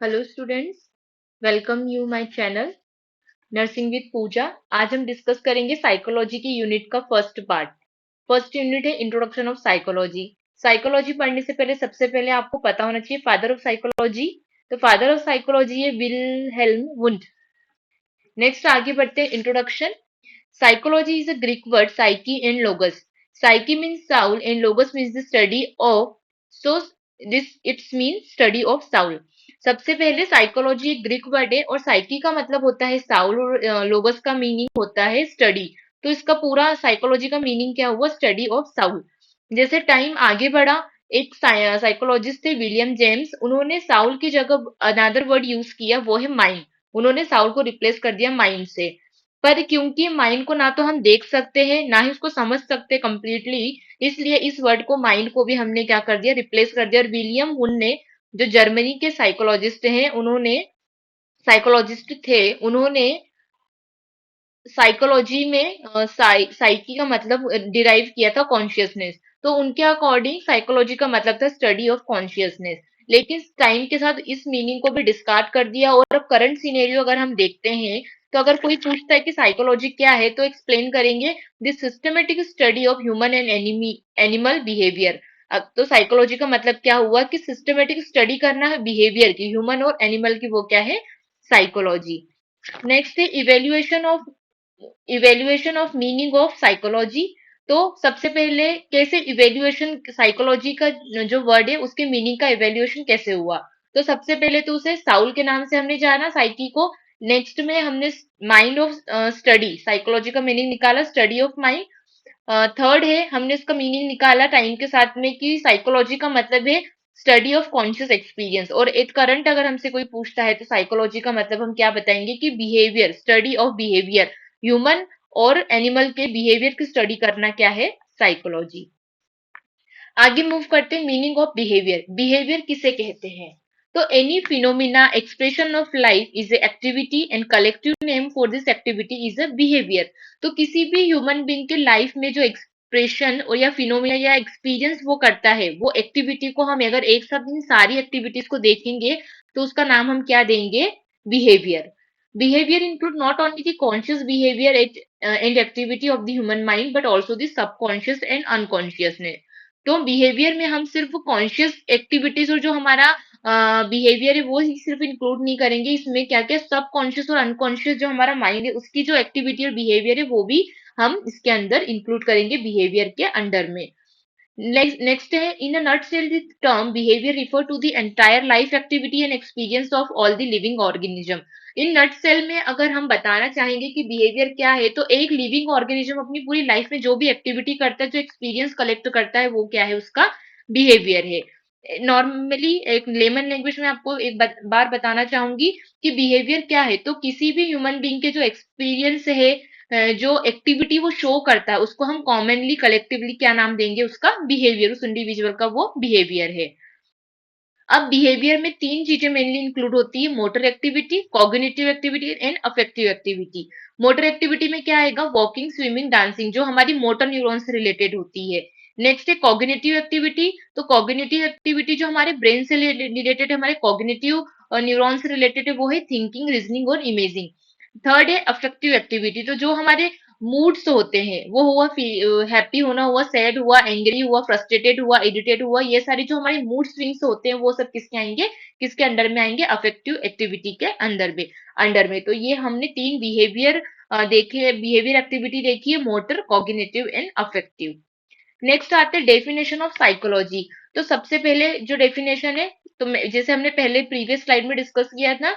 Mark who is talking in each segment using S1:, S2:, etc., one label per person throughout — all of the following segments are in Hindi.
S1: Hello students, welcome you my channel nursing with Pooja. आज हम डिस्कस करेंगे साइकोलॉजी की यूनिट का फर्स्ट पार्ट। फर्स्ट यूनिट है इंट्रोडक्शन ऑफ साइकोलॉजी। साइकोलॉजी पढ़ने से पहले सबसे पहले आपको पता होना चाहिए फादर ऑफ साइकोलॉजी। तो फादर ऑफ साइकोलॉजी है विलहेल्म वुंड। नेक्स्ट आगे बढ़ते हैं introduction. Psychology is a Greek word psyche and logos. Psyche means soul and logos means the study of. So this it means study of soul. सबसे पहले साइकोलॉजी एक ग्रीक वर्ड है और साइकी का मतलब होता है साउल और लोगस का मीनिंग होता है स्टडी। तो इसका पूरा साइकोलॉजी का मीनिंग क्या हुआ? Study of Saul. जैसे टाइम आगे बढ़ा, एक साइकोलॉजिस्ट थे विलियम जेम्स, उन्होंने साउल की जगह अनदर वर्ड यूज किया, वो है माइंड। उन्होंने साउल को रिप्लेस कर दिया माइंड से। पर क्योंकि माइंड को ना तो हम देख सकते हैं ना ही उसको समझ सकते कंप्लीटली, इसलिए इस वर्ड को माइंड को भी हमने क्या कर दिया? रिप्लेस कर दिया। और विलियम हुन ने, जो जर्मनी के साइकोलॉजिस्ट हैं, उन्होंने साइकोलॉजिस्ट थे, उन्होंने साइकोलॉजी में साइकी का मतलब डिराइव किया था कॉन्शियसनेस। तो उनके अकॉर्डिंग साइकोलॉजी का मतलब था स्टडी ऑफ कॉन्शियसनेस। लेकिन टाइम के साथ इस मीनिंग को भी डिस्कार्ड कर दिया। और अब करंट सिनेरियो अगर हम देखते हैं, तो अगर कोई पूछता है कि साइकोलॉजी क्या है, तो एक्सप्लेन करेंगे the systematic study of human and animal behaviour. अब तो साइकोलॉजी का मतलब क्या हुआ कि सिस्टमेटिक स्टडी करना है बिहेवियर की, ह्यूमन और एनिमल की, वो क्या है? साइकोलॉजी। नेक्स्ट है evaluation of meaning of psychology. तो सबसे पहले कैसे इवेल्युएशन, साइकोलॉजी का जो वर्ड है उसके मीनिंग का इवेल्युएशन कैसे हुआ? तो सबसे पहले तो उसे साउल के नाम से हमने जाना साइकी को। नेक्स्ट में हमने माइंड ऑफ स्टडी, साइकोलॉजी का मीनिंग निकाला स्टडी ऑफ माइंड। थर्ड है, हमने इसका मीनिंग निकाला टाइम के साथ में कि साइकोलॉजी का मतलब है स्टडी ऑफ कॉन्शियस एक्सपीरियंस। और एक करंट अगर हमसे कोई पूछता है तो साइकोलॉजी का मतलब हम क्या बताएंगे कि behaviour, study of behaviour, human और एनिमल के बिहेवियर की स्टडी करना क्या है? साइकोलॉजी। आगे मूव करते हैं मीनिंग ऑफ बिहेवियर। बिहेवियर किसे कहते हैं? तो any phenomena expression of life is activity and collective name for this activity is a behaviour. तो किसी भी ह्यूमन बीइंग के लाइफ में जो एक्सप्रेशन और या फिनोमिना या एक्सपीरियंस वो करता है, वो एक्टिविटी को हम अगर एक साथ इन सारी एक्टिविटीज को देखेंगे तो उसका नाम हम क्या देंगे? Behaviour. Behavior include not only the conscious behavior and activity of the human mind but also the subconscious and unconsciousness. तो बिहेवियर में हम सिर्फ कॉन्शियस एक्टिविटीज और जो हमारा बिहेवियर है वो ही सिर्फ इंक्लूड नहीं करेंगे, इसमें क्या क्या सब कॉन्शियस और अनकॉन्शियस जो हमारा माइंड है उसकी जो एक्टिविटी और बिहेवियर है वो भी हम इसके अंदर इंक्लूड करेंगे बिहेवियर के अंडर में। Next है, in a nutshell, the term behavior refer to the entire life activity and experience of all the living organism. In nutshell में अगर हम बताना चाहेंगे कि बिहेवियर क्या है, तो एक लिविंग ऑर्गेनिज्म अपनी पूरी लाइफ में जो भी एक्टिविटी करता है, जो एक्सपीरियंस कलेक्ट करता है, वो क्या है? उसका बिहेवियर है। नॉर्मली एक लेमन लैंग्वेज में आपको एक बार बताना चाहूंगी कि बिहेवियर क्या है। तो किसी भी ह्यूमन बीइंग के जो एक्सपीरियंस है, जो एक्टिविटी वो शो करता है, उसको हम कॉमनली कलेक्टिवली क्या नाम देंगे? उसका बिहेवियर। उस इंडिविजुअल का वो बिहेवियर है। अब बिहेवियर में तीन चीजें मेनली इंक्लूड होती है: motor activity, cognitive activity and affective activity. Motor activity में क्या आएगा? वॉकिंग, स्विमिंग, डांसिंग, जो हमारी मोटर न्यूरॉन से रिलेटेड होती है। नेक्स्ट है कॉग्निटिव एक्टिविटी। तो कॉग्निटिव एक्टिविटी जो हमारे ब्रेन से रिलेटेड है, हमारे कॉग्निटिव न्यूरॉन से रिलेटेड है, वो है थिंकिंग, रीजनिंग और इमेजिंग। थर्ड है अफेक्टिव एक्टिविटी। तो जो हमारे मूड्स होते हैं, वो हुआ हैप्पी होना, हुआ सैड, हुआ एंग्री, हुआ फ्रस्ट्रेटेड, हुआ इरिटेट, हुआ, ये सारी जो हमारे मूड स्विंग्स होते हैं वो सब किसके आएंगे? किसके अंडर में आएंगे? अफेक्टिव एक्टिविटी के अंडर में। तो ये हमने तीन बिहेवियर देखे, बिहेवियर एक्टिविटी देखी है: motor, cognitive and affective. Next आते हैं डेफिनेशन ऑफ साइकोलॉजी। तो सबसे पहले जो डेफिनेशन है, तो जैसे हमने पहले प्रीवियस स्लाइड में डिस्कस किया था,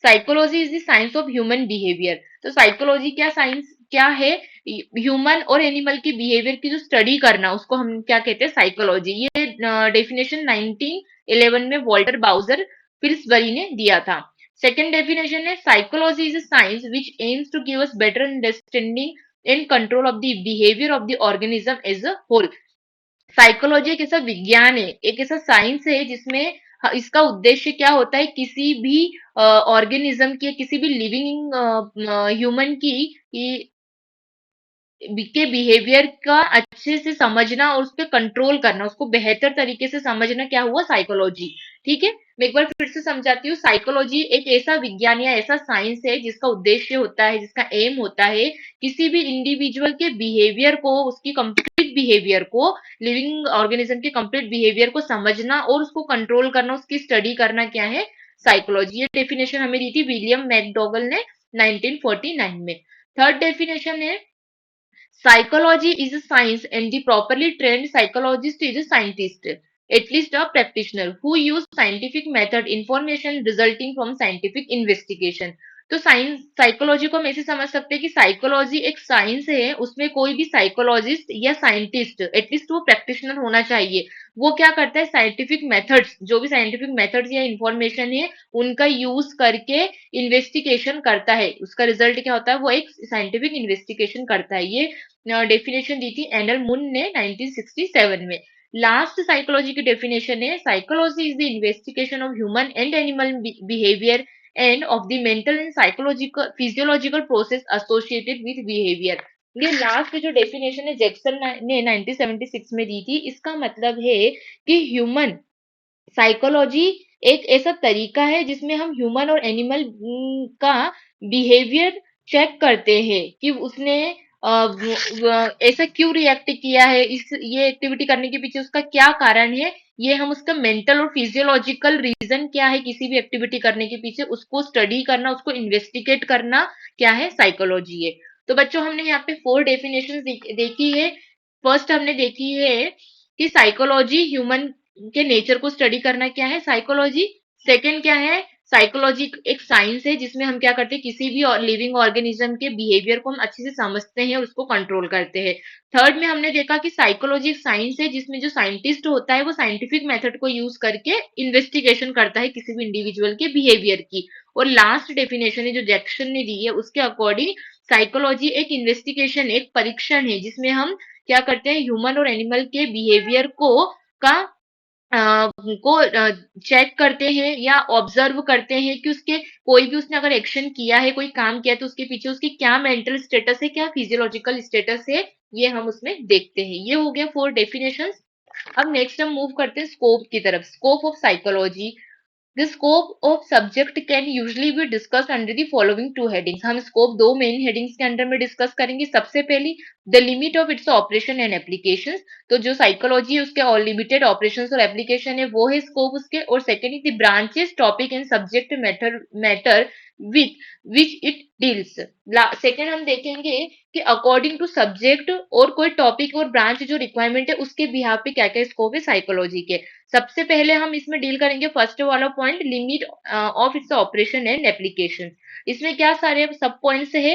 S1: psychology is the science of human behaviour. तो साइकोलॉजी क्या साइंस क्या है? ह्यूमन और एनिमल की बिहेवियर की जो स्टडी करना, उसको हम क्या कहते हैं? साइकोलॉजी। ये डेफिनेशन 1911 में वॉल्टर बाउजर फिल्सबरी ने दिया था। सेकेंड डेफिनेशन है, psychology is a science which aims to give us better understanding in control of the behaviour of the organism as a whole. Psychology एक ऐसा विज्ञान है, एक ऐसा साइंस है जिसमें इसका उद्देश्य क्या होता है? किसी भी ऑर्गेनिज्म की, किसी भी लिविंग ह्यूमन के बिहेवियर का अच्छे से समझना और उस पर कंट्रोल करना, उसको बेहतर तरीके से समझना, क्या हुआ? साइकोलॉजी। ठीक है। मैं एक बार फिर से समझाती हूँ। साइकोलॉजी एक ऐसा विज्ञान या ऐसा साइंस है जिसका उद्देश्य होता है, जिसका एम होता है किसी भी इंडिविजुअल के बिहेवियर को, उसकी कंप्लीट बिहेवियर को, लिविंग ऑर्गेनिज्म के कंप्लीट बिहेवियर को समझना और उसको कंट्रोल करना, उसकी स्टडी करना क्या है, साइकोलॉजी। ये डेफिनेशन हमें दी थी विलियम मैकडॉगल ने 1949 में। थर्ड डेफिनेशन है psychology is a science and the properly trained psychologist is a scientist, at least a practitioner, who use scientific method information resulting from scientific investigation। तो साइंस साइकोलॉजी को हम ऐसे समझ सकते हैं कि साइकोलॉजी एक साइंस है, उसमें कोई भी साइकोलॉजिस्ट या साइंटिस्ट एटलीस्ट वो प्रैक्टिशनर होना चाहिए। वो क्या करता है, साइंटिफिक मेथड्स, जो भी साइंटिफिक मेथड्स या इंफॉर्मेशन है उनका यूज करके इन्वेस्टिगेशन करता है। उसका रिजल्ट क्या होता है, वो एक साइंटिफिक इन्वेस्टिगेशन करता है। ये डेफिनेशन दी थी एनल मुन ने 1967 में। लास्ट साइकोलॉजी की डेफिनेशन है psychology is the investigation of human and animal behaviour end of the mental and psychological physiological process associated with behaviour. ये लास्ट जो डेफिनेशन है जैक्सन ने 1976 में दी थी। इसका मतलब है कि ह्यूमन साइकोलॉजी एक ऐसा तरीका है जिसमें हम ह्यूमन और एनिमल का बिहेवियर चेक करते हैं कि उसने ऐसा क्यों रिएक्ट किया है, इस ये एक्टिविटी करने के पीछे उसका क्या कारण है। ये हम उसका मेंटल और फिजियोलॉजिकल रीजन क्या है किसी भी एक्टिविटी करने के पीछे, उसको स्टडी करना, उसको इन्वेस्टिगेट करना क्या है, साइकोलॉजी है। तो बच्चों हमने यहाँ पे 4 डेफिनेशन देखी है। फर्स्ट हमने देखी है कि साइकोलॉजी ह्यूमन के नेचर को स्टडी करना क्या है, साइकोलॉजी। सेकंड क्या है, साइकोलॉजी एक साइंस है जिसमें हम क्या करते हैं, किसी भी लिविंग ऑर्गेनिज्म के बिहेवियर को हम अच्छे से समझते हैं और उसको कंट्रोल करते हैं। थर्ड में हमने देखा कि साइकोलॉजी एक साइंस है जिसमें जो साइंटिस्ट होता है वो साइंटिफिक मेथड को यूज करके इन्वेस्टिगेशन करता है किसी भी इंडिविजुअल के बिहेवियर की। और लास्ट डेफिनेशन है जो जैक्सन ने दी है, उसके अकॉर्डिंग साइकोलॉजी एक इन्वेस्टिगेशन, एक परीक्षण है जिसमें हम क्या करते हैं, ह्यूमन और एनिमल के बिहेवियर का को चेक करते हैं या ऑब्जर्व करते हैं कि उसके कोई भी उसने अगर एक्शन किया है, कोई काम किया है, तो उसके पीछे उसकी क्या मेंटल स्टेटस है, क्या फिजियोलॉजिकल स्टेटस है, ये हम उसमें देखते हैं। ये हो गया 4 डेफिनेशंस। अब नेक्स्ट हम मूव करते हैं स्कोप की तरफ। Scope of psychology. The scope of subject can usually be discussed under the following two headings। हम स्कोप दो मेन हेडिंग्स के अंडर में डिस्कस करेंगे। सबसे पहली the limit of its operation and applications. तो जो साइकोलॉजी है उसके और लिमिटेड ऑपरेशंस और एप्लीकेशन है वो है स्कोप उसके। और second the branches topic and subject matter with which it deals. Second हम देखेंगे कि अकॉर्डिंग टू सब्जेक्ट और कोई टॉपिक और ब्रांच जो रिक्वायरमेंट है उसके बिहाफ पे क्या क्या स्कोप है साइकोलॉजी के। सबसे पहले हम इसमें डील करेंगे फर्स्ट वाला point, limit of its operation and application. इसमें क्या सारे सब पॉइंट्स है,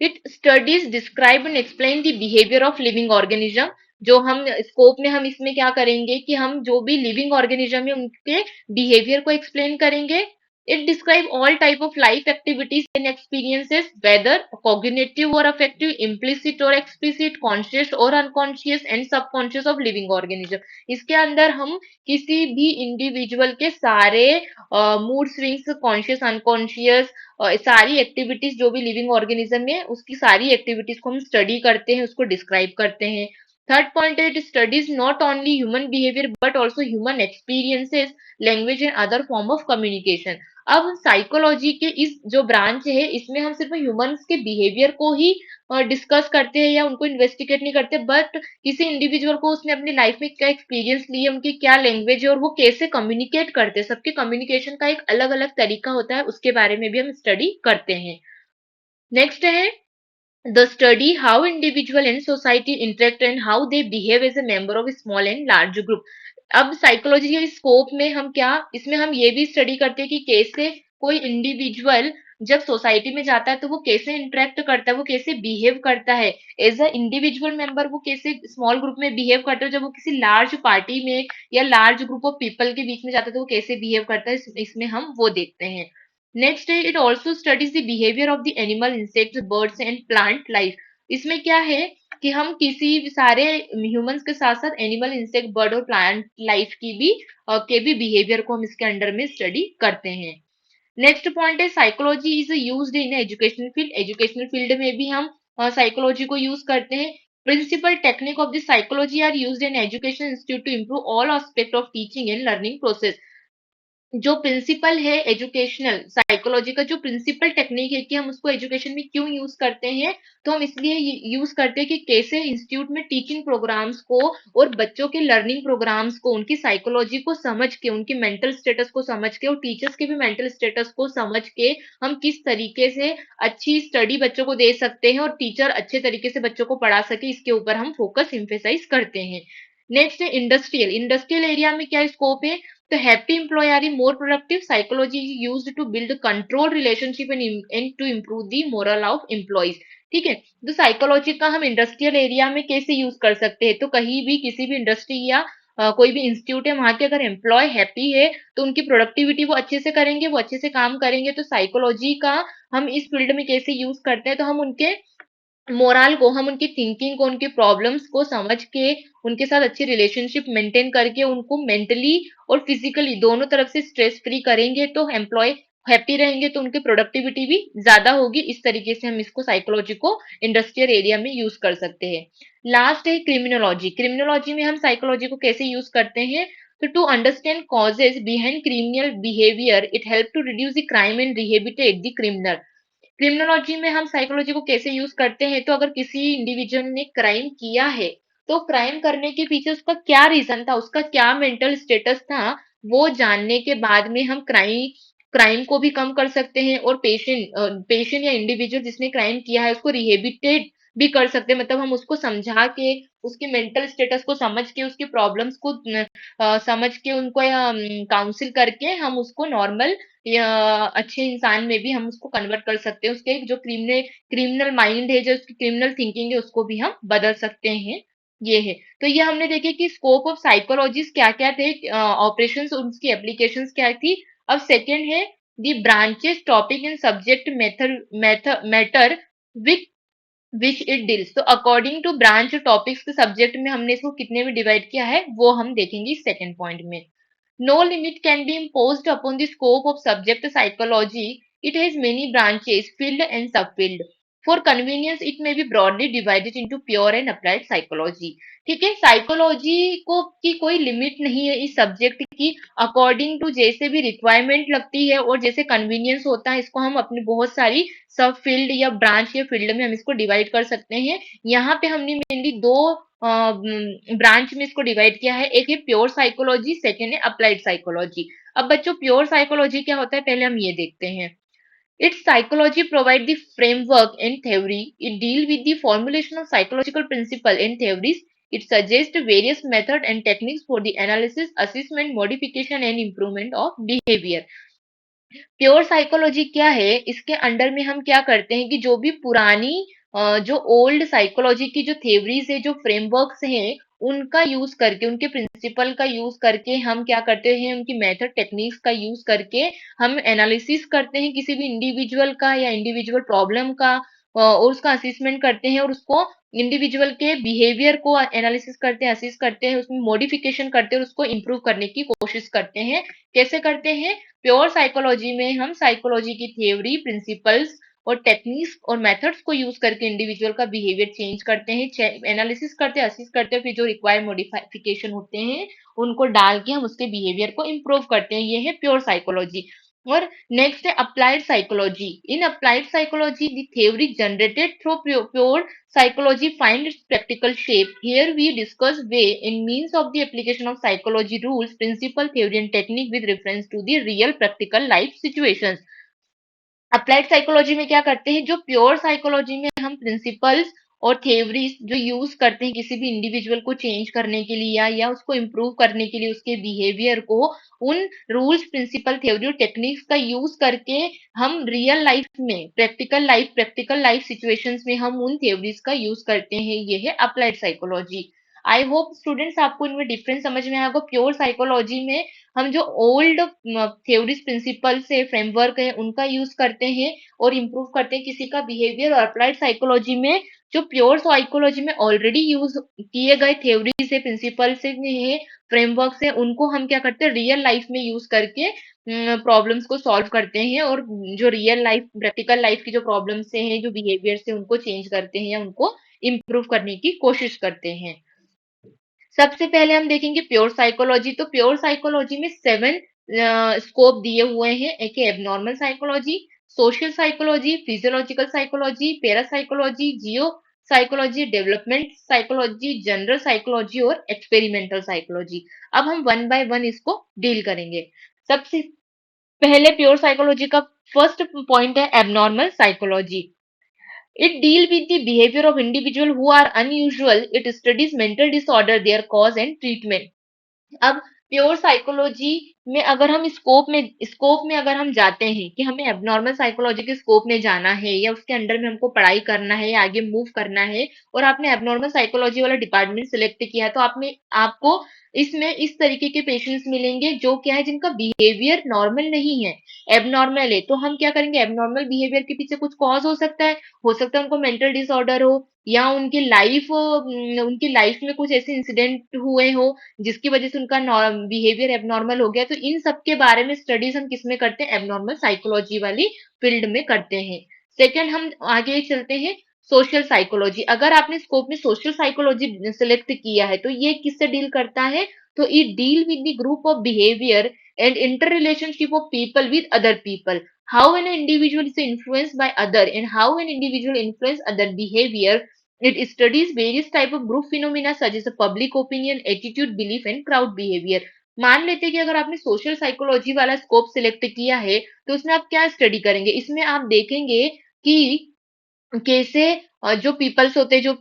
S1: it studies describe and explain the behaviour of living organism. जो हम स्कोप में हम इसमें क्या करेंगे कि हम जो भी लिविंग ऑर्गेनिज्म है उनके बिहेवियर को एक्सप्लेन करेंगे। It describe all type of life activities and experiences whether cognitive और अफेक्टिव, इम्प्लिसिट और एक्सप्लिसिट, कॉन्शियस और unconscious and subconscious of living organism. इसके अंदर हम किसी भी इंडिविजुअल के सारे मूड स्विंग्स, कॉन्शियस अनकॉन्शियस, सारी एक्टिविटीज जो भी लिविंग ऑर्गेनिज्म है उसकी सारी एक्टिविटीज को हम स्टडी करते हैं, उसको डिस्क्राइब करते हैं। थर्ड पॉइंट है, it studies not only human behaviour but also human experiences, language and other form of communication. अब साइकोलॉजी के इस जो ब्रांच है इसमें हम सिर्फ ह्यूमंस के बिहेवियर को ही डिस्कस करते हैं या उनको इन्वेस्टिगेट नहीं करते, बट किसी इंडिविजुअल को उसने अपनी लाइफ में क्या एक्सपीरियंस लिए, उनकी क्या लैंग्वेज है और वो कैसे कम्युनिकेट करते हैं, सबके कम्युनिकेशन का एक अलग अलग तरीका होता है, उसके बारे में भी हम स्टडी करते हैं। नेक्स्ट है the study how individual and society interact and how they behave as a member of small and large group. अब साइकोलॉजी के स्कोप में हम क्या, इसमें हम ये भी स्टडी करते हैं कि कैसे कोई इंडिविजुअल जब सोसाइटी में जाता है तो वो कैसे इंटरेक्ट करता है, वो कैसे बिहेव करता है एज अ इंडिविजुअल मेंबर, वो कैसे स्मॉल ग्रुप में बिहेव करता है, जब वो किसी लार्ज पार्टी में या लार्ज ग्रुप ऑफ पीपल के बीच में जाता है तो वो कैसे बिहेव करता है, इसमें हम वो देखते हैं। नेक्स्ट है it also studies the behaviour of the animal, insects, birds and plant life. इसमें क्या है कि हम किसी भी सारे ह्यूमंस के साथ साथ एनिमल, इंसेक्ट, बर्ड और प्लांट लाइफ की भी के भी बिहेवियर को हम इसके अंडर में स्टडी करते हैं। नेक्स्ट पॉइंट है psychology is used in educational field. Educational field में भी हम साइकोलॉजी को यूज करते हैं। Principle technique of the psychology are used in education institute to improve all aspect of teaching and learning process. जो प्रिंसिपल है एजुकेशनल साइकोलॉजी का, जो प्रिंसिपल टेक्निक है कि हम उसको एजुकेशन में क्यों यूज करते हैं, तो हम इसलिए यूज करते हैं कि कैसे इंस्टीट्यूट में टीचिंग प्रोग्राम्स को और बच्चों के लर्निंग प्रोग्राम्स को, उनकी साइकोलॉजी को समझ के, उनकी मेंटल स्टेटस को समझ के और टीचर्स के भी मेंटल स्टेटस को समझ के हम किस तरीके से अच्छी स्टडी बच्चों को दे सकते हैं और टीचर अच्छे तरीके से बच्चों को पढ़ा सके, इसके ऊपर हम फोकस इम्फेसाइज करते हैं। नेक्स्ट है इंडस्ट्रियल। इंडस्ट्रियल एरिया में क्या स्कोप है? तो happy employee are more productive. Psychology is used to build control relationship and to improve the moral of employees. ठीक है, तो साइकोलॉजी का हम इंडस्ट्रियल एरिया में कैसे यूज कर सकते हैं? तो कहीं भी किसी भी इंडस्ट्री या कोई भी इंस्टीट्यूट है, वहां के अगर एम्प्लॉय हैप्पी है तो उनकी प्रोडक्टिविटी वो अच्छे से करेंगे, वो अच्छे से काम करेंगे। तो साइकोलॉजी का हम इस फील्ड में कैसे यूज करते हैं? तो हम उनके मोरल को, हम उनकी थिंकिंग को, उनके प्रॉब्लम्स को समझ के, उनके साथ अच्छी रिलेशनशिप मेंटेन करके, उनको मेंटली और फिजिकली दोनों तरफ से स्ट्रेस फ्री करेंगे तो एम्प्लॉय हैप्पी रहेंगे, तो उनकी प्रोडक्टिविटी भी ज्यादा होगी। इस तरीके से हम इसको साइकोलॉजी को इंडस्ट्रियल एरिया में यूज कर सकते हैं। लास्ट है क्रिमिनोलॉजी। क्रिमिनोलॉजी में हम साइकोलॉजी को कैसे यूज करते हैं? तो to understand causes behind criminal behaviour, it help to reduce the crime and rehabilitate the criminal. Criminology में हम साइकोलॉजी को कैसे यूज करते हैं? तो अगर किसी इंडिविजुअल ने क्राइम किया है, तो क्राइम करने के पीछे उसका क्या रीजन था, उसका क्या मेंटल स्टेटस था, वो जानने के बाद में हम क्राइम क्राइम को भी कम कर सकते हैं और पेशेंट या इंडिविजुअल जिसने क्राइम किया है उसको रिहेबिटेट भी कर सकते हैं। मतलब हम उसको समझा के, उसकी मेंटल स्टेटस को समझ के, उसकी प्रॉब्लम्स को समझ के, उनको काउंसिल करके हम उसको नॉर्मल या अच्छे इंसान में भी हम उसको कन्वर्ट कर सकते हैं। उसके जो क्रिमिनल माइंड है, जो उसकी क्रिमिनल थिंकिंग है, उसको भी हम बदल सकते हैं। ये है। तो ये हमने देखे कि स्कोप ऑफ साइकोलॉजिस्ट क्या क्या थे, ऑपरेशंस उनकी एप्लीकेशंस क्या थी। अब सेकंड है the branches topic in subject method matter which which it deals. तो अकॉर्डिंग टू ब्रांच टॉपिक्स के सब्जेक्ट में हमने इसको कितने में डिवाइड किया है, वो हम देखेंगे सेकंड पॉइंट में। No limit can be imposed upon the scope of subject psychology. It has many branches, field and subfield. For convenience, it may be broadly divided into pure and applied psychology. ठीक है, साइकोलॉजी को की कोई लिमिट नहीं है इस सब्जेक्ट की। अकॉर्डिंग टू जैसे भी रिक्वायरमेंट लगती है और जैसे कन्वीनियंस होता है, इसको हम अपनी बहुत सारी सब फील्ड या ब्रांच या फील्ड में हम इसको डिवाइड कर सकते हैं। यहाँ पे हमने मेनली दो ब्रांच में इसको डिवाइड किया है। एक है प्योर साइकोलॉजी, सेकेंड है अप्लाइड साइकोलॉजी। अब बच्चों प्योर साइकोलॉजी क्या होता है, पहले हम ये देखते हैं। It's psychology provide the framework and theory, it deal with the formulation of psychological principle and theories, it suggest various method and techniques for the analysis, assessment, modification and improvement of behaviour. Pure psychology क्या है, इसके अंडर में हम क्या करते हैं कि जो भी पुरानी जो ओल्ड साइकोलॉजी की जो थ्योरीज है, जो फ्रेमवर्क्स हैं, उनका यूज करके, उनके प्रिंसिपल का यूज करके हम क्या करते हैं, उनकी मेथड टेक्निक्स का यूज करके हम एनालिसिस करते हैं किसी भी इंडिविजुअल का या इंडिविजुअल प्रॉब्लम का, और उसका असेसमेंट करते हैं और उसको इंडिविजुअल के बिहेवियर को एनालिसिस करते हैं, असेस करते हैं, उसमें मॉडिफिकेशन करते हैं और उसको इम्प्रूव करने की कोशिश करते हैं। कैसे करते हैं? प्योर साइकोलॉजी में हम साइकोलॉजी की थ्योरी, प्रिंसिपल्स और टेक्निक्स और मेथड्स को यूज करके इंडिविजुअल का बिहेवियर चेंज करते हैं, एनालिसिस करते हैं, असिस करते हैं, फिर जो रिक्वायर्ड मॉडिफिकेशन होते हैं उनको डाल के हम उसके बिहेवियर को इम्प्रूव करते हैं। ये है प्योर साइकोलॉजी। और नेक्स्ट है applied psychology. In applied psychology the theory generated through pure psychology find its practical shape. Here we discuss way and means of the application of psychology rules, principle, theory and technique with reference to the real practical life situations. Applied psychology में क्या करते हैं, जो प्योर साइकोलॉजी में हम प्रिंसिपल्स और थ्योरीज जो यूज करते हैं किसी भी इंडिविजुअल को चेंज करने के लिए या उसको इम्प्रूव करने के लिए, उसके बिहेवियर को, उन रूल्स, प्रिंसिपल, थ्योरी और टेक्निक्स का यूज करके हम रियल लाइफ में, प्रैक्टिकल लाइफ सिचुएशंस में हम उन थ्योरीज का यूज करते हैं। ये है applied psychology. I hope students आपको इनमें डिफरेंस समझ में आया होगा। प्योर साइकोलॉजी में हम जो ओल्ड थ्योरीज, प्रिंसिपल्स है, फ्रेमवर्क है, उनका यूज करते हैं और इम्प्रूव करते हैं किसी का बिहेवियर। और अप्लाइड साइकोलॉजी में जो प्योर साइकोलॉजी में ऑलरेडी यूज किए गए थ्योरीज है, प्रिंसिपल्स है, फ्रेमवर्क है, उनको हम क्या करते हैं, रियल लाइफ में यूज करके प्रॉब्लम्स को सॉल्व करते हैं और जो रियल लाइफ, प्रैक्टिकल लाइफ की जो प्रॉब्लम्स हैं, जो बिहेवियर है, उनको चेंज करते हैं या उनको इम्प्रूव करने की कोशिश करते हैं। सबसे पहले हम देखेंगे प्योर साइकोलॉजी। तो प्योर साइकोलॉजी में 7 स्कोप दिए हुए हैं। एक abnormal psychology, social psychology, physiological psychology, parapsychology, geo psychology, development psychology, general psychology और एक्सपेरिमेंटल साइकोलॉजी। अब हम वन बाय वन इसको डील करेंगे। सबसे पहले प्योर साइकोलॉजी का फर्स्ट पॉइंट है abnormal psychology. It deal with the behavior of individual who are unusual. It studies mental disorder, their cause and treatment. अब प्योर साइकोलॉजी में अगर हम स्कोप में अगर हम जाते हैं कि हमें एबनॉर्मल साइकोलॉजी के स्कोप में जाना है या उसके अंडर में हमको पढ़ाई करना है या आगे मूव करना है और आपने एबनॉर्मल साइकोलॉजी वाला डिपार्टमेंट सिलेक्ट किया है, तो आपको इसमें इस तरीके के पेशेंट्स मिलेंगे जो क्या है, जिनका बिहेवियर नॉर्मल नहीं है, एबनॉर्मल है। तो हम क्या करेंगे, एबनॉर्मल बिहेवियर के पीछे कुछ कॉज हो सकता है उनको मेंटल डिसऑर्डर हो, या उनकी लाइफ में कुछ ऐसे इंसिडेंट हुए हो जिसकी वजह से उनका बिहेवियर एबनॉर्मल हो गया। तो इन सब के बारे में स्टडीज हम किसमें करते हैं, एबनॉर्मल साइकोलॉजी वाली फील्ड में करते हैं। सेकंड, हम आगे चलते हैं सोशल साइकोलॉजी। अगर आपने स्कोप में सोशल साइकोलॉजी सिलेक्ट किया है तो ये किससे डील करता है, तो it deal with the group of behaviour and inter relationship of people with other people, how an individual is influenced by other and how an individual influence other behavior. It studies various type of group phenomena such as public opinion, attitude, belief and crowd behavior. मान लेते हैं कि अगर आपने सोशल साइकोलॉजी वाला स्कोप सिलेक्ट किया है तो उसमें आप क्या स्टडी करेंगे, इसमें आप देखेंगे कि कैसे जो पीपल्स होते हैं, जो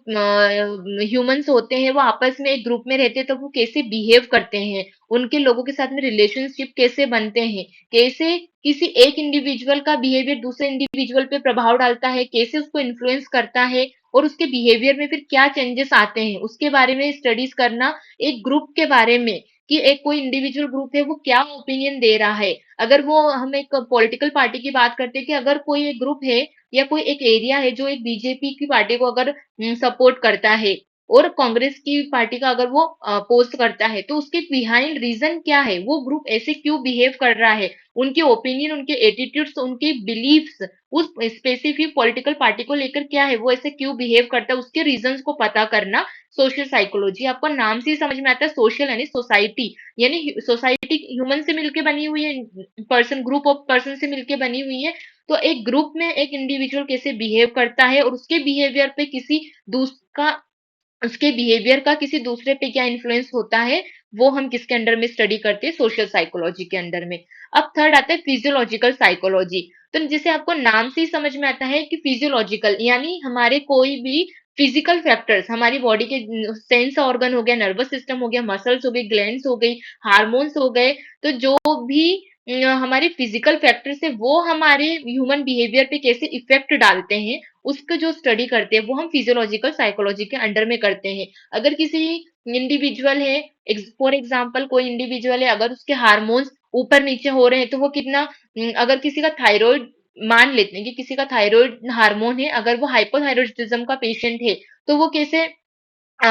S1: ह्यूमंस होते हैं, वो आपस में एक ग्रुप में रहते हैं तो वो कैसे बिहेव करते हैं, उनके लोगों के साथ में रिलेशनशिप कैसे बनते हैं, कैसे किसी एक इंडिविजुअल का बिहेवियर दूसरे इंडिविजुअल पे प्रभाव डालता है, कैसे उसको इन्फ्लुएंस करता है और उसके बिहेवियर में फिर क्या चेंजेस आते हैं, उसके बारे में स्टडीज करना। एक ग्रुप के बारे में कि एक कोई इंडिविजुअल ग्रुप है वो क्या ओपिनियन दे रहा है। अगर वो हम एक पॉलिटिकल पार्टी की बात करते हैं कि अगर कोई एक ग्रुप है या कोई एक एरिया है जो एक बीजेपी की पार्टी को अगर सपोर्ट करता है और कांग्रेस की पार्टी का अगर वो पोस्ट करता है, तो उसके बिहाइंड रीजन क्या है, वो ग्रुप ऐसे क्यों बिहेव कर रहा है, उनके ओपिनियन, उनके एटीट्यूड्स, उनके बिलीव्स उस स्पेसिफिक पॉलिटिकल पार्टी को लेकर क्या है, वो ऐसे क्यों बिहेव करता है, उसके रीजंस को पता करना सोशल साइकोलॉजी। आपको नाम से ही समझ में आता है, सोशल यानी सोसाइटी, यानी सोसाइटी ह्यूमन से मिलकर बनी हुई है, पर्सन, ग्रुप ऑफ पर्सन से मिलकर बनी हुई है। तो एक ग्रुप में एक इंडिविजुअल कैसे बिहेव करता है और उसके बिहेवियर का किसी दूसरे पे क्या इन्फ्लुएंस होता है, वो हम किसके अंडर में स्टडी करते हैं, सोशल साइकोलॉजी के अंडर में। अब थर्ड आता है फिजियोलॉजिकल साइकोलॉजी। तो जैसे आपको नाम से ही समझ में आता है कि फिजियोलॉजिकल यानी हमारे कोई भी फिजिकल फैक्टर्स, हमारी बॉडी के सेंस ऑर्गन हो गया, नर्वस सिस्टम हो गया, मसल्स हो गई, ग्लैंड्स हो गई, हार्मोन्स हो गए, तो जो भी हमारे फिजिकल फैक्टर्स है वो हमारे ह्यूमन बिहेवियर पे कैसे इफेक्ट डालते हैं, उसका जो स्टडी करते हैं वो हम फिजियोलॉजिकल साइकोलॉजी के अंडर में करते हैं। अगर किसी इंडिविजुअल है, फॉर एग्जांपल कोई इंडिविजुअल है, अगर उसके हार्मोन्स ऊपर नीचे हो रहे हैं तो वो कितना, अगर किसी का थायराइड, मान लेते हैं कि किसी का थायराइड हार्मोन है, अगर वो हाइपोथायरॉइडिज्म का पेशेंट है तो वो कैसे अ,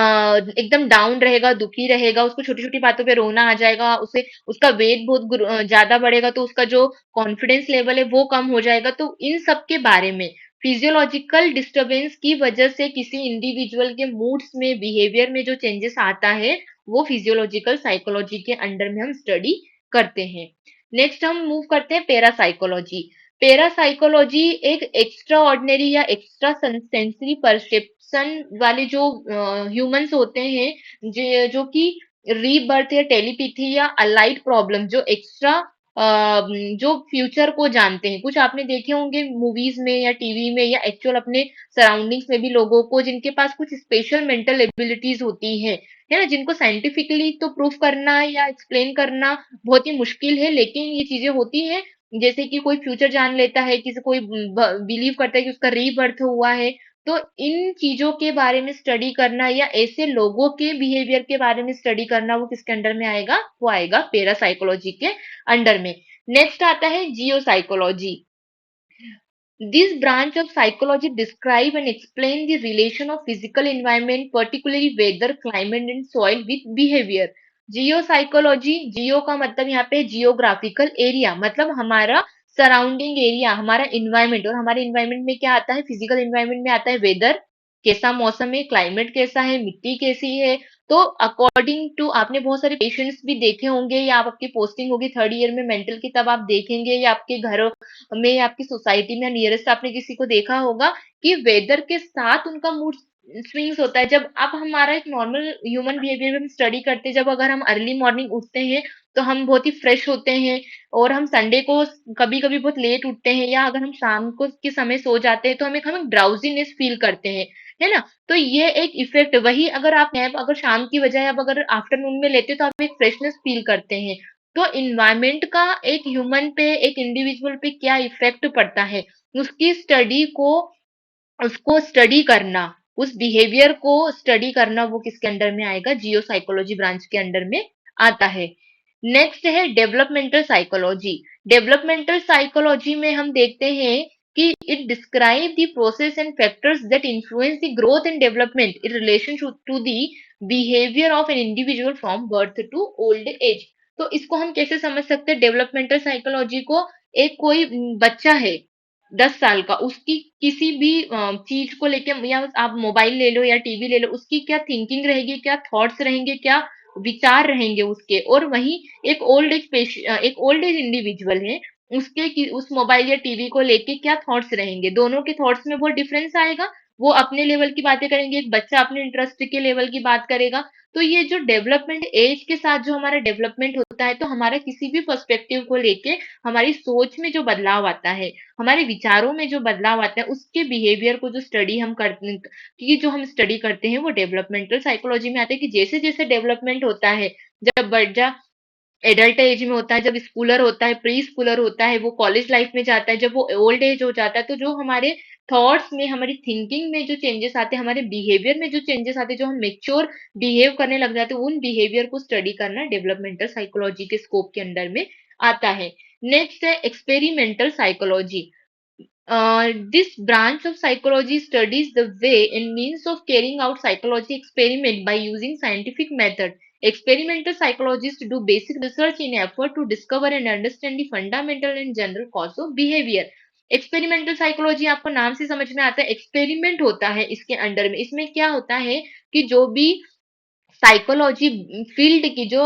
S1: एकदम डाउन रहेगा, दुखी रहेगा, उसको छोटी-छोटी बातों पे रोना आ जाएगा, उसे उसका वेट बहुत ज़्यादा बढ़ेगा तो उसका जो कॉन्फिडेंस लेवल है वो कम हो जाएगा। तो इन सब के बारे में फिजियोलॉजिकल डिस्टरबेंस की वजह से किसी इंडिविजुअल के मूड्स में, बिहेवियर में जो चेंजेस आता है, वो फिजियोलॉजिकल साइकोलॉजी के अंडर में हम स्टडी करते हैं। नेक्स्ट हम मूव करते हैं पैरासाइकोलॉजी। पैरासाइकोलॉजी एक एक्स्ट्रा ऑर्डिनरी या एक्स्ट्रा सेंसरी परसेप्शन वाले जो ह्यूमंस होते हैं, जो कि रीबर्थ या टेलीपैथी या अलाइड प्रॉब्लम, जो एक्स्ट्रा जो फ्यूचर को जानते हैं, कुछ आपने देखे होंगे मूवीज में या टीवी में या एक्चुअल अपने सराउंडिंग्स में भी लोगों को जिनके पास कुछ स्पेशल मेंटल एबिलिटीज होती है ना, जिनको साइंटिफिकली तो प्रूफ करना या एक्सप्लेन करना बहुत ही मुश्किल है, लेकिन ये चीजें होती हैं। जैसे कि कोई फ्यूचर जान लेता है, किसी कोई बिलीव करता है कि उसका रीबर्थ हुआ है। तो इन चीजों के बारे में स्टडी करना या ऐसे लोगों के बिहेवियर के बारे में स्टडी करना, वो किसके अंडर में आएगा, वो आएगा पैरासाइकोलॉजी के अंडर में। नेक्स्ट आता है जियो psychology. This branch of psychology describe and explain the relation of physical environment, particularly weather, climate and soil with behavior. Geo psychology, geo का मतलब यहाँ पे जियोग्राफिकल एरिया, मतलब हमारा सराउंडिंग एरिया, हमारा इन्वायरमेंट, और हमारे इन्वायरमेंट में क्या आता है, फिजिकल इन्वायरमेंट में आता है वेदर, कैसा मौसम है, क्लाइमेट कैसा है, मिट्टी कैसी है। तो अकॉर्डिंग टू आपने बहुत सारे पेशेंट्स भी देखे होंगे, या आप आपकी पोस्टिंग होगी थर्ड ईयर में मेंटल की, तब आप देखेंगे, या आपके घरों में या आपकी सोसाइटी में नियरेस्ट आपने किसी को देखा होगा कि वेदर के साथ उनका मूड स्विंग्स होता है। जब अब हमारा एक नॉर्मल ह्यूमन बिहेवियर में हम स्टडी करते हैं, जब अगर हम अर्ली मॉर्निंग उठते हैं तो हम बहुत ही फ्रेश होते हैं, और हम संडे को कभी कभी बहुत लेट उठते हैं, या अगर हम शाम को के समय सो जाते हैं तो हमें ड्राउजीनेस फील करते हैं, है ना। तो ये एक इफेक्ट, वही अगर आप नैप अगर शाम की बजाय आप अगर आफ्टरनून में लेते हो तो आप एक फ्रेशनेस फील करते हैं। तो इन्वायरमेंट का एक ह्यूमन पे, एक इंडिविजुअल पे क्या इफेक्ट पड़ता है, उसकी स्टडी को, उसको स्टडी करना, उस बिहेवियर को स्टडी करना, वो किसके अंडर में आएगा, जियो साइकोलॉजी ब्रांच के अंडर में आता है। नेक्स्ट है डेवलपमेंटल साइकोलॉजी। डेवलपमेंटल साइकोलॉजी में हम देखते हैं कि it describe the process and factors that influence the growth and development in relation to the behaviour of an individual from birth to old age. तो इसको हम कैसे समझ सकते हैं डेवलपमेंटल साइकोलॉजी को? एक कोई बच्चा है 10 साल का, उसकी किसी भी चीज को लेके, या आप मोबाइल ले लो या टीवी ले लो, उसकी क्या थिंकिंग रहेगी, क्या थॉट्स रहेंगे, क्या विचार रहेंगे उसके, और वहीं एक ओल्ड एज इंडिविजुअल है, उस मोबाइल या टीवी को लेके क्या थॉट्स रहेंगे, दोनों के थॉट्स में बहुत डिफरेंस आएगा। वो अपने लेवल की बातें करेंगे, एक बच्चा अपने इंटरेस्ट के लेवल की बात करेगा। तो ये जो डेवलपमेंट एज के साथ जो हमारा डेवलपमेंट होता है, तो हमारा किसी भी पर्सपेक्टिव को लेके हमारी सोच में जो बदलाव आता है, हमारे विचारों में जो बदलाव आता है, उसके बिहेवियर को जो स्टडी हम करते, कि जो हम स्टडी करते हैं वो डेवलपमेंटल साइकोलॉजी में आते हैं। कि जैसे जैसे डेवलपमेंट होता है, जब बच्चा एडल्ट एज में होता है, जब स्कूलर होता है, प्री स्कूलर होता है, वो कॉलेज लाइफ में जाता है, जब वो ओल्ड एज हो जाता है, तो जो हमारे थॉट्स में, हमारी थिंकिंग में जो चेंजेस आते हैं, हमारे बिहेवियर में जो चेंजेस आते हैं, जो हम मेच्योर बिहेव करने लग जाते हैं, उन बिहेवियर को स्टडी करना डेवलपमेंटल साइकोलॉजी के स्कोप के अंडर में आता है। नेक्स्ट है experimental psychology. This branch of psychology studies the way and means of carrying out psychology experiment by using scientific method. Experimental psychologists do basic research in effort to discover and understand the fundamental and general cause of behavior. Experimental psychology आपको नाम से समझ में आता है, एक्सपेरिमेंट होता है इसके अंडर में। इसमें क्या होता है कि जो भी साइकोलॉजी फील्ड की जो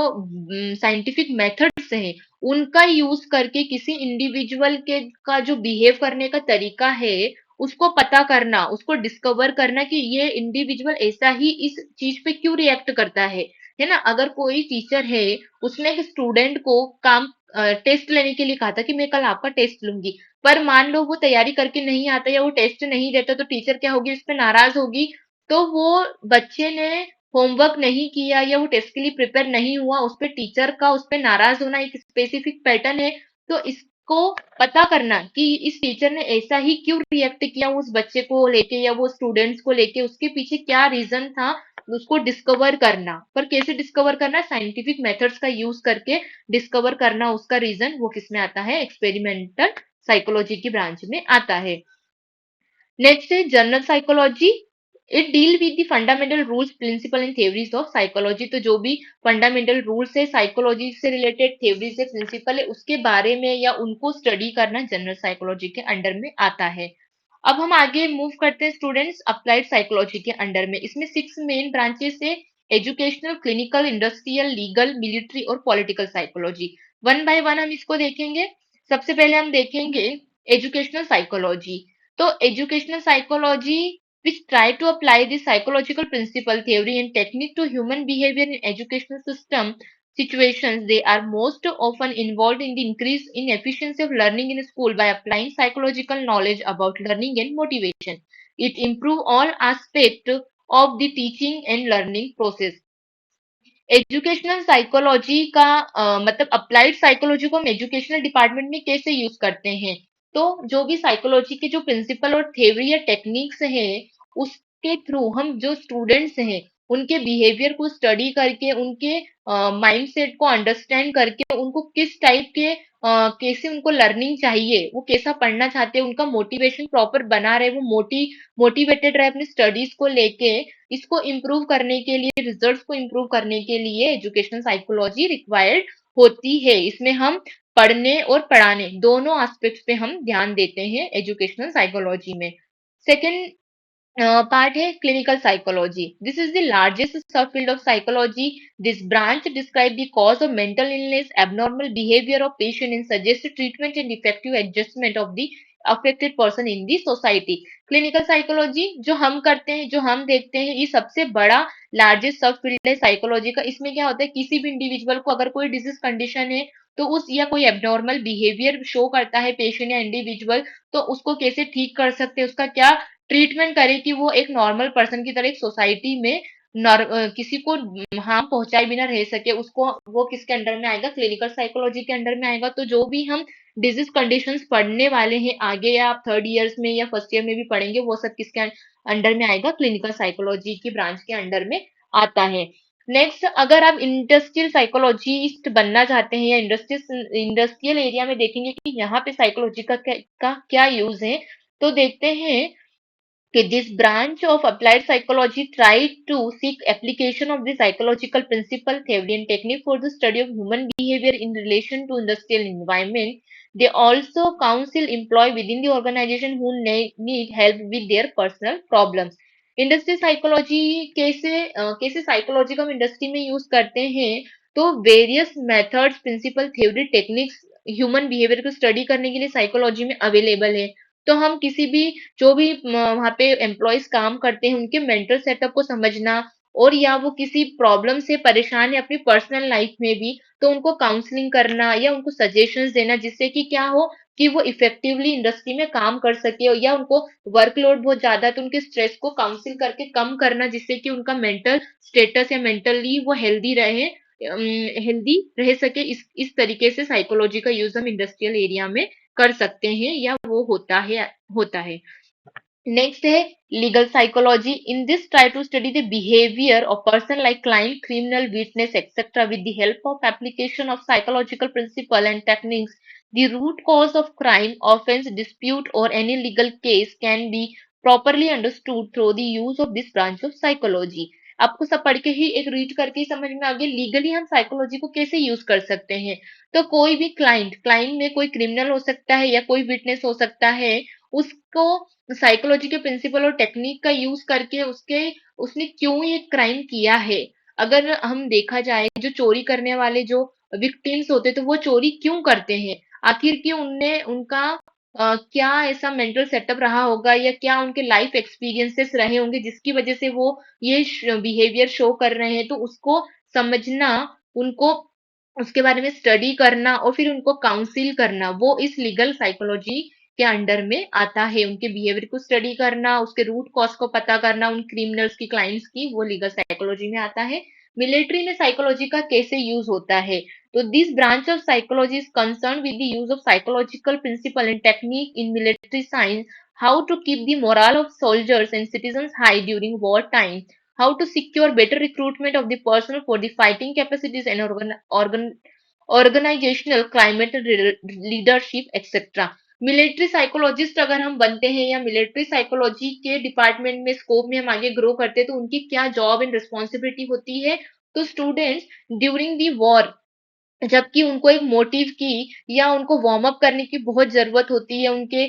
S1: साइंटिफिक मेथड्स हैं, उनका यूज करके किसी इंडिविजुअल के का जो बिहेव करने का तरीका है, उसको पता करना, उसको डिस्कवर करना कि ये इंडिविजुअल ऐसा ही इस चीज पे क्यों रिएक्ट करता है ना। अगर कोई टीचर है, उसने एक स्टूडेंट को काम टेस्ट लेने के लिए कहा था कि मैं कल आपका टेस्ट लूंगी, पर मान लो वो तैयारी करके नहीं आता या वो टेस्ट नहीं देता, तो टीचर क्या होगी, इस पे नाराज होगी। तो वो बच्चे ने होमवर्क नहीं किया या वो टेस्ट के लिए प्रिपेयर नहीं हुआ, उस पे टीचर का उस पे नाराज होना एक स्पेसिफिक पैटर्न है। तो इसको पता करना कि इस टीचर ने ऐसा ही क्यों रिएक्ट किया उस बच्चे को लेके या वो स्टूडेंट्स को लेके, उसके पीछे क्या रीजन था, उसको डिस्कवर करना। पर कैसे डिस्कवर करना? साइंटिफिक मेथड्स का यूज करके डिस्कवर करना उसका रीजन, वो किसमें आता है, एक्सपेरिमेंटल साइकोलॉजी की ब्रांच में आता है। नेक्स्ट है general psychology. It deal with the fundamental rules principle and theories of psychology. तो जो भी फंडामेंटल रूल्स है, साइकोलॉजी से रिलेटेड थ्योरीज है, प्रिंसिपल है, उसके बारे में या उनको स्टडी करना जनरल साइकोलॉजी के अंडर में आता है। अब हम आगे मूव करते हैं स्टूडेंट्स अप्लाइड साइकोलॉजी के अंडर में। इसमें 6 मेन ब्रांचेस है: educational, clinical, industrial, legal, military और political psychology. One by one हम इसको देखेंगे। सबसे पहले हम देखेंगे एजुकेशनल साइकोलॉजी। तो educational psychology which try to apply the psychological principle, theory and technique to human behavior in educational system situations. They are most often involved in the increase in efficiency of learning in school by applying psychological knowledge about learning and motivation. It improve all aspects of the teaching and learning process. Educational psychology का मतलब अप्लाइड साइकोलॉजी को हम एजुकेशनल डिपार्टमेंट में कैसे यूज करते हैं? तो जो भी साइकोलॉजी के जो प्रिंसिपल और थ्योरी या टेक्निक्स हैं, उसके थ्रू हम जो स्टूडेंट्स हैं, उनके बिहेवियर को स्टडी करके, उनके माइंडसेट को अंडरस्टैंड करके, उनको किस टाइप के कैसे उनको लर्निंग चाहिए, वो कैसा पढ़ना चाहते हैं, उनका मोटिवेशन प्रॉपर बना रहे, वो मोटिवेटेड रहे अपनी स्टडीज को लेके, इसको इम्प्रूव करने के लिए, रिजल्ट्स को इम्प्रूव करने के लिए एजुकेशनल साइकोलॉजी रिक्वायर्ड होती है। इसमें हम पढ़ने और पढ़ाने दोनों एस्पेक्ट्स पे हम ध्यान देते हैं एजुकेशनल साइकोलॉजी में। सेकंड part है clinical psychology. This is the largest subfield of psychology. This branch describes the cause of mental illness, abnormal behavior of patient, and suggests treatment and effective adjustment of the affected person in the society. Clinical psychology जो हम करते हैं, जो हम देखते हैं, ये सबसे बड़ा लार्जेस्ट सब फील्ड है साइकोलॉजी का. इसमें क्या होता है, किसी भी इंडिविजुअल को अगर कोई डिजीज कंडीशन है, तो उस या कोई एबनॉर्मल बिहेवियर शो करता है पेशेंट या इंडिविजुअल, तो उसको कैसे ठीक कर सकते हैं, उसका क्या ट्रीटमेंट करे कि वो एक नॉर्मल पर्सन की तरह एक सोसाइटी में किसी को हार्म पहुंचाए बिना रह सके, उसको वो किसके अंडर में आएगा, क्लिनिकल साइकोलॉजी के अंडर में आएगा. तो जो भी हम डिजीज कंडीशंस पढ़ने वाले हैं आगे, या आप थर्ड ईयर्स में या फर्स्ट ईयर में भी पढ़ेंगे, वो सब किसके अंडर में आएगा, क्लिनिकल साइकोलॉजी की ब्रांच के अंडर में आता है. नेक्स्ट, अगर आप इंडस्ट्रियल साइकोलॉजिस्ट बनना चाहते हैं या इंडस्ट्रियल इंडस्ट्रियल एरिया में देखेंगे कि यहाँ पे साइकोलॉजी का क्या यूज है, तो देखते हैं कि this branch of applied psychology tried to seek application of the psychological principle, theory, and technique for the study of human behavior in relation to industrial environment. They also counsel employee within the organization who need help with their personal problems. Industry psychology कैसे साइकोलॉजी को हम इंडस्ट्री में यूज करते हैं, तो various methods, principle, theory, techniques human behaviour को स्टडी करने के लिए साइकोलॉजी में अवेलेबल है. तो हम किसी भी जो भी वहां पे एम्प्लॉयज काम करते हैं उनके मेंटल सेटअप को समझना, और या वो किसी प्रॉब्लम से परेशान है अपनी पर्सनल लाइफ में भी, तो उनको काउंसलिंग करना या उनको सजेशंस देना, जिससे कि क्या हो कि वो इफेक्टिवली इंडस्ट्री में काम कर सके, या उनको वर्कलोड बहुत ज्यादा है तो उनके स्ट्रेस को काउंसिल करके कम करना, जिससे कि उनका मेंटल स्टेटस या मेंटली वो हेल्दी रह सके. इस तरीके से साइकोलॉजी का यूज हम इंडस्ट्रियल एरिया में कर सकते हैं, या वो होता है. नेक्स्ट है legal psychology. In this try to study the behaviour of person like client, criminal, witness, etcetera with the help of application of psychological principle and techniques. The root cause of crime, offence, dispute और any legal case can be properly understood through the use of this branch of psychology. आपको सब पढ़ के ही एक रीड करके ही समझ में आ गया लीगली हम साइकोलॉजी को कैसे यूज कर सकते हैं. तो कोई भी क्लाइंट क्लाइंट में कोई क्रिमिनल हो सकता है या कोई विटनेस हो सकता है, उसको साइकोलॉजी के प्रिंसिपल और टेक्निक का यूज करके उसने क्यों ये क्राइम किया है. अगर हम देखा जाए, जो चोरी करने वाले जो विक्टिम्स होते, तो वो चोरी क्यों करते हैं, आखिर क्यों उनने उनका क्या ऐसा मेंटल सेटअप रहा होगा, या क्या उनके लाइफ एक्सपीरियंसेस रहे होंगे जिसकी वजह से वो ये बिहेवियर शो कर रहे हैं. तो उसको समझना, उनको उसके बारे में स्टडी करना और फिर उनको काउंसिल करना, वो इस लीगल साइकोलॉजी के अंडर में आता है. उनके बिहेवियर को स्टडी करना, उसके रूट कॉज को पता करना, उन क्रिमिनल्स की, क्लाइंट्स की, वो लीगल साइकोलॉजी में आता है. मिलिट्री में साइकोलॉजी का कैसे यूज होता है, तो this branch of psychology is concerned with the use of psychological principle and technique in military science, how to keep the morale of soldiers and citizens high during war time, how to secure better recruitment of the personnel for the fighting capacities and organizational climate and leadership etc. Military psychologist अगर हम बनते हैं या मिलिट्री साइकोलॉजी के डिपार्टमेंट में, स्कोप में हम आगे ग्रो करते हैं, तो उनकी क्या जॉब एंड रिस्पॉन्सिबिलिटी होती है. तो स्टूडेंट्स ड्यूरिंग दी वॉर, जबकि उनको एक मोटिव की या उनको वार्म अप करने की बहुत जरूरत होती है, उनके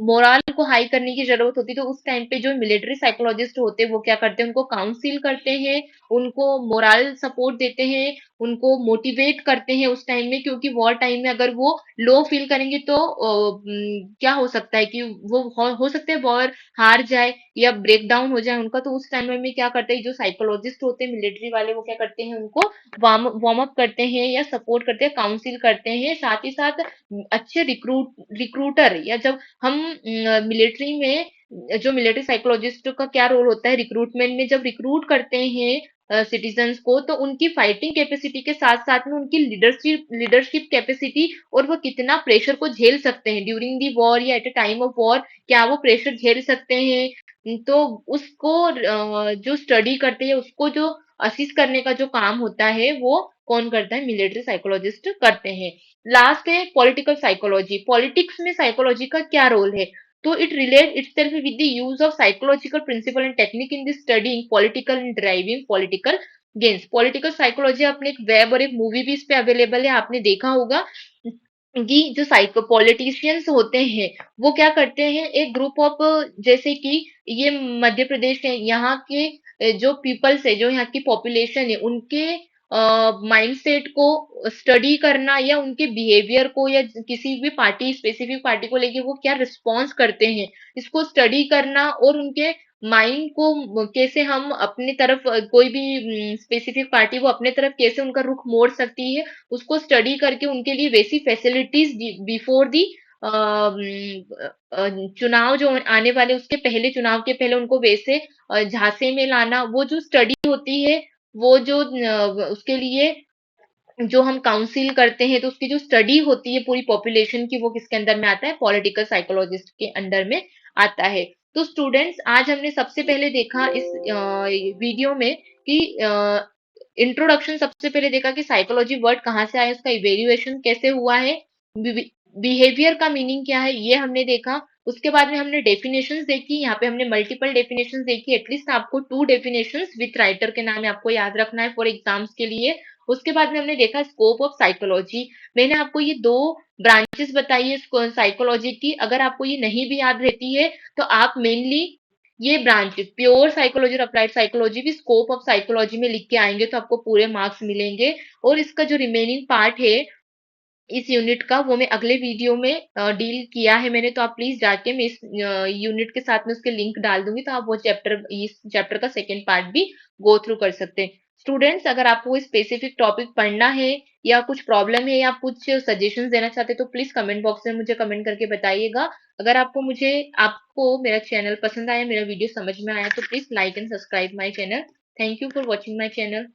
S1: मोरल को हाई करने की जरूरत होती है, तो उस टाइम पे जो मिलिट्री साइकोलॉजिस्ट होते हैं वो क्या करते हैं, उनको काउंसिल करते हैं, उनको मोरल सपोर्ट देते हैं, उनको मोटिवेट करते हैं उस टाइम में. क्योंकि वॉर टाइम में अगर वो लो फील करेंगे तो क्या हो सकता है कि वो हो सकता है वॉर हार जाए या ब्रेक डाउन हो जाए उनका. तो उस टाइम में क्या करते हैं, जो साइकोलॉजिस्ट होते हैं मिलिट्री वाले, वो क्या करते हैं, उनको वार्म अप करते हैं या सपोर्ट करते हैं, काउंसिल करते हैं. साथ ही साथ अच्छे रिक्रूटर, या जब हम मिलिट्री में, जो मिलिट्री साइकोलॉजिस्ट का क्या रोल होता है रिक्रूटमेंट में, जब रिक्रूट करते हैं सिटीजन्स को, तो उनकी फाइटिंग कैपेसिटी के साथ साथ में उनकी लीडरशिप कैपेसिटी, और वो कितना प्रेशर को झेल सकते हैं ड्यूरिंग दी वॉर या at a time of war, क्या वो प्रेशर झेल सकते हैं. तो उसको जो स्टडी करते हैं, उसको जो असिस्ट करने का जो काम होता है, वो कौन करता है, मिलिट्री साइकोलॉजिस्ट करते हैं. लास्ट है पॉलिटिकल साइकोलॉजी. पॉलिटिक्स में साइकोलॉजी का क्या रोल है, तो it relate itself with the use of psychological principle and technique in the studying political and driving political gains. Political psychology, अपने एक वेब और एक मूवी भी इस पे अवेलेबल है, आपने देखा होगा. कि जो साइको पॉलिटिशियंस होते हैं वो क्या करते हैं, एक ग्रुप ऑफ, जैसे कि ये मध्य प्रदेश है, यहाँ के जो पीपल्स है, जो यहाँ की पॉपुलेशन है, उनके माइंडसेट को स्टडी करना, या उनके बिहेवियर को, या किसी भी पार्टी, स्पेसिफिक पार्टी को लेके वो क्या रिस्पॉन्स करते हैं, इसको स्टडी करना, और उनके माइंड को कैसे हम अपनी तरफ, कोई भी स्पेसिफिक पार्टी वो अपने तरफ कैसे उनका रुख मोड़ सकती है, उसको स्टडी करके उनके लिए वैसी फैसिलिटीज बिफोर दी चुनाव जो आने वाले, उसके पहले, चुनाव के पहले उनको वैसे झांसे में लाना, वो जो स्टडी होती है, वो जो उसके लिए जो हम काउंसिल करते हैं, तो उसकी जो स्टडी होती है पूरी पॉपुलेशन की, वो किसके अंदर में आता है, पॉलिटिकल साइकोलॉजिस्ट के अंडर में आता है। तो स्टूडेंट्स, आज हमने सबसे पहले देखा इस वीडियो में कि इंट्रोडक्शन, सबसे पहले देखा कि साइकोलॉजी वर्ड कहाँ से आया, उसका इवेल्युएशन कैसे हुआ है, बिहेवियर का मीनिंग क्या है, ये हमने देखा। उसके बाद में हमने डेफिनेशंस देखी, यहाँ पे हमने मल्टीपल डेफिनेशंस देखी, एटलीस्ट आपको 2 डेफिनेशंस विथ राइटर के नाम है आपको याद रखना है फॉर एग्जाम्स के लिए। उसके बाद में हमने देखा स्कोप ऑफ साइकोलॉजी। मैंने आपको ये 2 ब्रांचेस बताई है साइकोलॉजी की, अगर आपको ये नहीं भी याद रहती है तो आप मेनली ये ब्रांच प्योर साइकोलॉजी और अप्लाइड साइकोलॉजी भी स्कोप ऑफ साइकोलॉजी में लिख के आएंगे तो आपको पूरे मार्क्स मिलेंगे। और इसका जो रिमेनिंग पार्ट है इस यूनिट का, वो मैं अगले वीडियो में डील किया है मैंने, तो आप प्लीज जाके, मैं इस यूनिट के साथ में उसके लिंक डाल दूंगी, तो आप वो चैप्टर, इस चैप्टर का सेकेंड पार्ट भी गो थ्रू कर सकते हैं। स्टूडेंट्स, अगर आपको स्पेसिफिक टॉपिक पढ़ना है, या कुछ प्रॉब्लम है, या कुछ सजेशंस देना चाहते हैं, तो प्लीज कमेंट बॉक्स में मुझे कमेंट करके बताइएगा। अगर आपको मेरा चैनल पसंद आया, मेरा वीडियो समझ में आया, तो please like and subscribe my channel. Thank you for watching my channel.